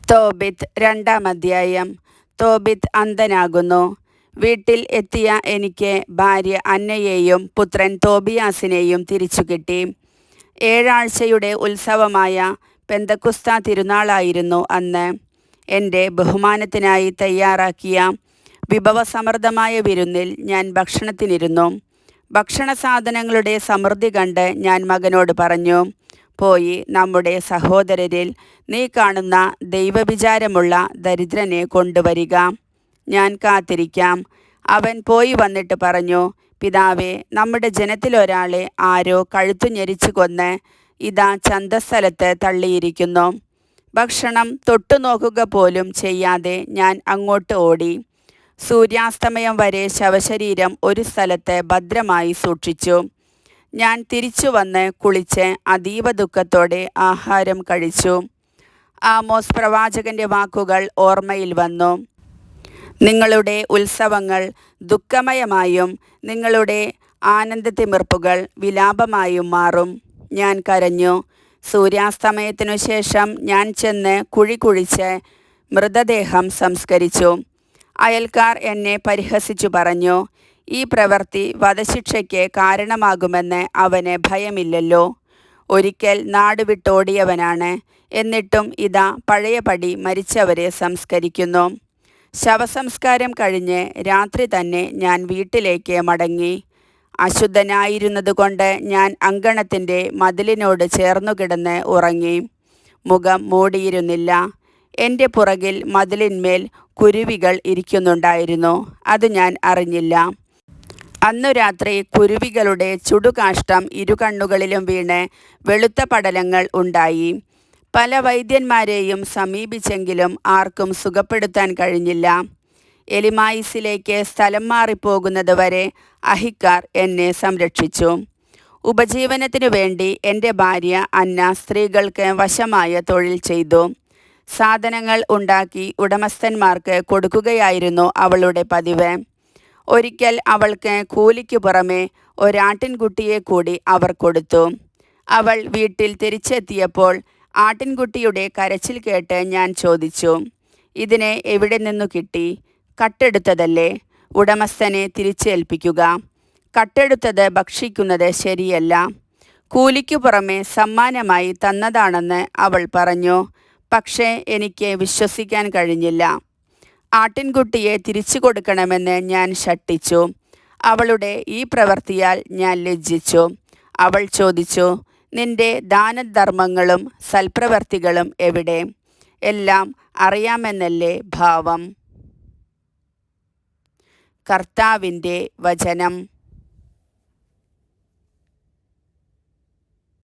തോബിത്ത് 2-ാം അധ്യായം. തോബിത്ത് അന്ധനാകുന്നു. വീട്ടിൽ എത്തിയ എനിക്ക് ഭാര്യ അന്നയെയും പുത്രൻ തോബിയാസിനെയും തിരിച്ചു കിട്ടി. 7 ആഴ്ചയുടെ ഉത്സവമായ പെന്തക്കുസ്ത തിരുനാളായിരുന്നു അന്ന്. എൻ്റെ ബഹുമാനത്തിനായി തയ്യാറാക്കിയ വിഭവസമൃദ്ധമായ വിരുന്നിൽ ഞാൻ ഭക്ഷണത്തിനിരുന്നു. ഭക്ഷണ സാധനങ്ങളുടെ സമൃദ്ധി കണ്ട് ഞാൻ മകനോട് പറഞ്ഞു, പോയി നമ്മുടെ സഹോദരരിൽ നീ കാണുന്ന ദൈവവിചാരമുള്ള ദരിദ്രനെ കൊണ്ടുവരിക, ഞാൻ കാത്തിരിക്കാം. അവൻ പോയി വന്നിട്ട് പറഞ്ഞു, പിതാവേ, നമ്മുടെ ജനത്തിലൊരാളെ ആരോ കഴുത്തു ഞെരിച്ചു കൊന്ന് ഇതാ ചന്തസ്ഥലത്ത് തള്ളിയിരിക്കുന്നു. ഭക്ഷണം തൊട്ടുനോക്കുക പോലും ചെയ്യാതെ ഞാൻ അങ്ങോട്ട് ഓടി. സൂര്യാസ്തമയം വരെ ശവശരീരം ഒരു സ്ഥലത്ത് ഭദ്രമായി സൂക്ഷിച്ചു. ഞാൻ തിരിച്ചു വന്ന് കുളിച്ച് അതീവ ദുഃഖത്തോടെ ആഹാരം കഴിച്ചു. ആമോസ് പ്രവാചകന്റെ വാക്കുകൾ ഓർമ്മയിൽ വന്നു. നിങ്ങളുടെ ഉത്സവങ്ങൾ ദുഃഖമയമായും നിങ്ങളുടെ ആനന്ദത്തിമിർപ്പുകൾ വിലാപമായും മാറും. ഞാൻ കരഞ്ഞു. സൂര്യാസ്തമയത്തിനു ശേഷം ഞാൻ ചെന്ന് കുഴി കുഴിച്ച് മൃതദേഹം സംസ്കരിച്ചു. അയൽക്കാർ എന്നെ പരിഹസിച്ചു പറഞ്ഞു, ഈ പ്രവൃത്തി വധശിക്ഷയ്ക്ക് കാരണമാകുമെന്ന് അവന് ഭയമില്ലല്ലോ. ഒരിക്കൽ നാടുവിട്ടോടിയവനാണ്, എന്നിട്ടും ഇതാ പഴയപടി മരിച്ചവരെ സംസ്കരിക്കുന്നു. ശവസംസ്കാരം കഴിഞ്ഞ് രാത്രി തന്നെ ഞാൻ വീട്ടിലേക്ക് മടങ്ങി. അശുദ്ധനായിരുന്നതുകൊണ്ട് ഞാൻ അങ്കണത്തിൻ്റെ മതിലിനോട് ചേർന്നുകിടന്ന് ഉറങ്ങി. മുഖം മൂടിയിരുന്നില്ല. എൻ്റെ പുറകിൽ മതിലിന്മേൽ കുരുവികൾ ഇരിക്കുന്നുണ്ടായിരുന്നു. അത് ഞാൻ അറിഞ്ഞില്ല. അന്നു രാത്രി കുരുവികളുടെ ചുടുകാഷ്ടം ഇരുകണ്ണുകളിലും വീണ് വെളുത്ത പടലങ്ങൾ ഉണ്ടായി. പല വൈദ്യന്മാരെയും സമീപിച്ചെങ്കിലും ആർക്കും സുഖപ്പെടുത്താൻ കഴിഞ്ഞില്ല. എലിമായിസിലേക്ക് സ്ഥലം മാറിപ്പോകുന്നത് വരെ അഹിക്കാർ എന്നെ സംരക്ഷിച്ചു. ഉപജീവനത്തിനു വേണ്ടി എൻ്റെ ഭാര്യ അന്ന സ്ത്രീകൾക്ക് വശമായ തൊഴിൽ ചെയ്തു. സാധനങ്ങൾ ഉണ്ടാക്കി ഉടമസ്ഥന്മാർക്ക് കൊടുക്കുകയായിരുന്നു അവളുടെ പതിവ്. ഒരിക്കൽ അവൾക്ക് കൂലിക്കു പുറമെ ഒരാട്ടിൻകുട്ടിയെ കൂടി അവർ കൊടുത്തു. അവൾ വീട്ടിൽ തിരിച്ചെത്തിയപ്പോൾ ആട്ടിൻകുട്ടിയുടെ കരച്ചിൽ കേട്ട് ഞാൻ ചോദിച്ചു, ഇതിനെ എവിടെ നിന്നു കിട്ടി? കട്ടെടുത്തതല്ലേ? ഉടമസ്ഥനെ തിരിച്ചേൽപ്പിക്കുക. കട്ടെടുത്തത് ഭക്ഷിക്കുന്നത് ശരിയല്ല. കൂലിക്കു പുറമെ സമ്മാനമായി തന്നതാണെന്ന് അവൾ പറഞ്ഞു. പക്ഷേ എനിക്ക് വിശ്വസിക്കാൻ കഴിഞ്ഞില്ല. ആട്ടിൻകുട്ടിയെ തിരിച്ചു കൊടുക്കണമെന്ന് ഞാൻ ശഠിച്ചു. അവളുടെ ഈ പ്രവൃത്തിയാൽ ഞാൻ ലജ്ജിച്ചു. അവൾ ചോദിച്ചു, നിന്റെ ദാനധർമ്മങ്ങളും സൽപ്രവർത്തികളും എവിടെ? എല്ലാം അറിയാമെന്നല്ലേ ഭാവം. കർത്താവിൻ്റെ വചനം.